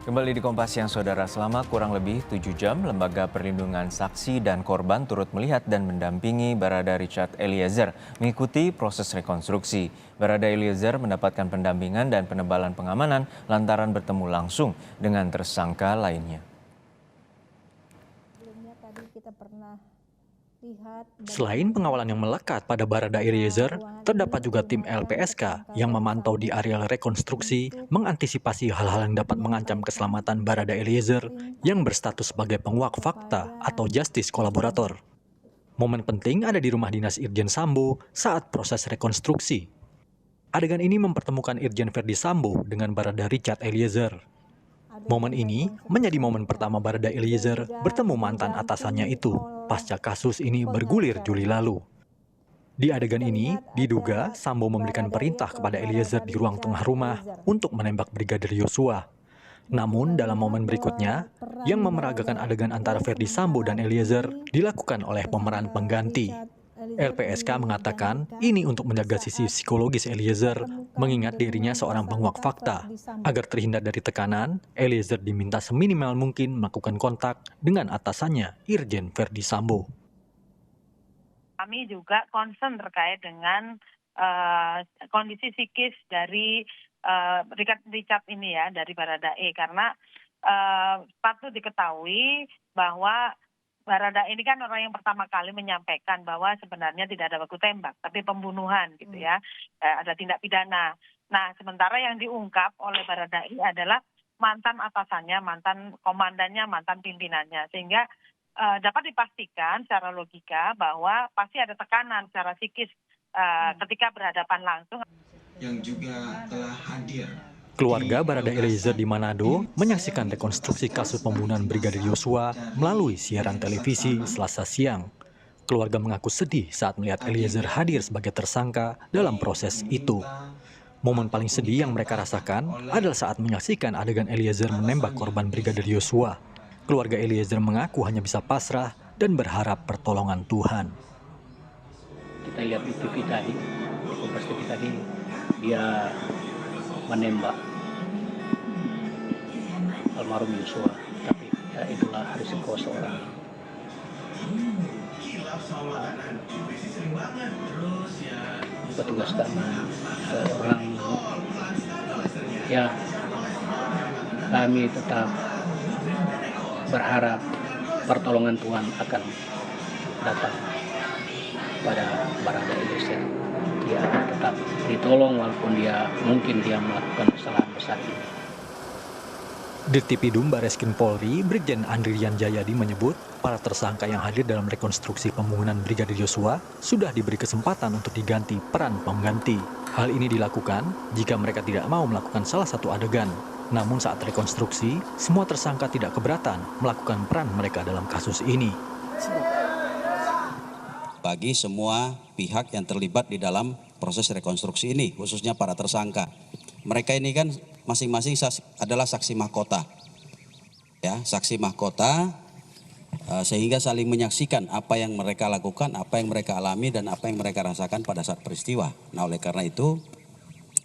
Kembali di Kompas Siang, Saudara. Selama kurang lebih 7 jam, Lembaga Perlindungan Saksi dan Korban turut melihat dan mendampingi Barada Richard Eliezer mengikuti proses rekonstruksi. Barada Eliezer mendapatkan pendampingan dan penebalan pengamanan lantaran bertemu langsung dengan tersangka lainnya. Selain pengawalan yang melekat pada Barada Eliezer, terdapat juga tim LPSK yang memantau di areal rekonstruksi, mengantisipasi hal-hal yang dapat mengancam keselamatan Barada Eliezer yang berstatus sebagai penguak fakta atau justice kolaborator. Momen penting ada di rumah dinas Irjen Sambo saat proses rekonstruksi. Adegan ini mempertemukan Irjen Verdi Sambo dengan Barada Richard Eliezer. Momen ini menjadi momen pertama Barada Eliezer bertemu mantan atasannya itu pasca kasus ini bergulir Juli lalu. Di adegan ini, diduga Sambo memberikan perintah kepada Eliezer di ruang tengah rumah untuk menembak Brigadir Yosua. Namun dalam momen berikutnya, yang memeragakan adegan antara Verdi Sambo dan Eliezer dilakukan oleh pemeran pengganti. LPSK mengatakan ini untuk menjaga sisi psikologis Eliezer, mengingat dirinya seorang penguak fakta. Agar terhindar dari tekanan, Eliezer diminta seminimal mungkin melakukan kontak dengan atasannya, Irjen Verdi Sambo. Kami juga concern terkait dengan kondisi psikis dari Richard ini ya, dari Baradae, karena patut diketahui bahwa Barada ini kan orang yang pertama kali menyampaikan bahwa sebenarnya tidak ada baku tembak, tapi pembunuhan gitu ya, ada tindak pidana. Nah, sementara yang diungkap oleh Barada ini adalah mantan atasannya, mantan komandannya, mantan pimpinannya, sehingga dapat dipastikan secara logika bahwa pasti ada tekanan secara psikis ketika berhadapan langsung. Yang juga telah hadir. Keluarga Barada Eliezer di Manado menyaksikan rekonstruksi kasus pembunuhan Brigadir Yosua melalui siaran televisi Selasa siang. Keluarga mengaku sedih saat melihat Eliezer hadir sebagai tersangka dalam proses itu. Momen paling sedih yang mereka rasakan adalah saat menyaksikan adegan Eliezer menembak korban Brigadir Yosua. Keluarga Eliezer mengaku hanya bisa pasrah dan berharap pertolongan Tuhan. Kita lihat di TV tadi, di Kompas TV tadi, dia menembak almarhum Yosua, tapi ya itulah risiko seorang petugas keamanan, seorang ya kami tetap berharap pertolongan Tuhan akan datang pada Barada Eliezer. Dia tetap ditolong walaupun mungkin dia melakukan kesalahan besar ini. Dirtipidum Bareskrim Polri, Brigjen Andrian Jayadi menyebut para tersangka yang hadir dalam rekonstruksi pembunuhan Brigadir Yosua sudah diberi kesempatan untuk diganti peran pengganti. Hal ini dilakukan jika mereka tidak mau melakukan salah satu adegan. Namun saat rekonstruksi, semua tersangka tidak keberatan melakukan peran mereka dalam kasus ini. Bagi semua pihak yang terlibat di dalam proses rekonstruksi ini, khususnya para tersangka. Mereka ini kan masing-masing adalah saksi mahkota. Ya, saksi mahkota sehingga saling menyaksikan apa yang mereka lakukan, apa yang mereka alami dan apa yang mereka rasakan pada saat peristiwa. Nah, oleh karena itu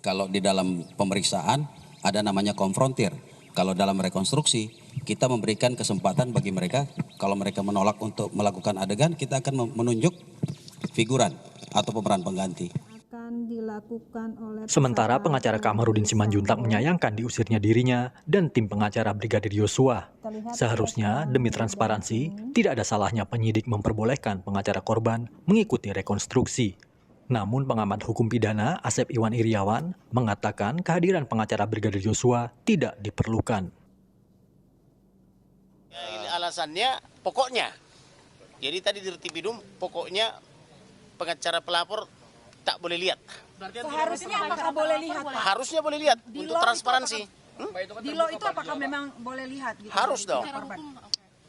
kalau di dalam pemeriksaan ada namanya konfrontir. Kalau dalam rekonstruksi, kita memberikan kesempatan bagi mereka, kalau mereka menolak untuk melakukan adegan, kita akan menunjuk figuran atau pemeran pengganti. Sementara pengacara Kamarudin Simanjuntak menyayangkan diusirnya dirinya dan tim pengacara Brigadir Yosua. Seharusnya, demi transparansi, tidak ada salahnya penyidik memperbolehkan pengacara korban mengikuti rekonstruksi. Namun pengamat hukum pidana Asep Iwan Iriawan mengatakan kehadiran pengacara Brigadir Yosua tidak diperlukan. Ini alasannya pokoknya. Jadi tadi Dirtipidum pokoknya pengacara pelapor tak boleh lihat. Seharusnya apakah boleh lihat, Pak? Harusnya boleh lihat untuk transparansi. Di law itu apakah memang boleh lihat? Gitu, harus dong.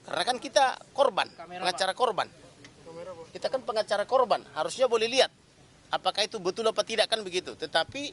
Karena kan kita korban, pengacara korban. Kita kan pengacara korban, harusnya boleh lihat. Apakah itu betul apa tidak kan begitu. Tetapi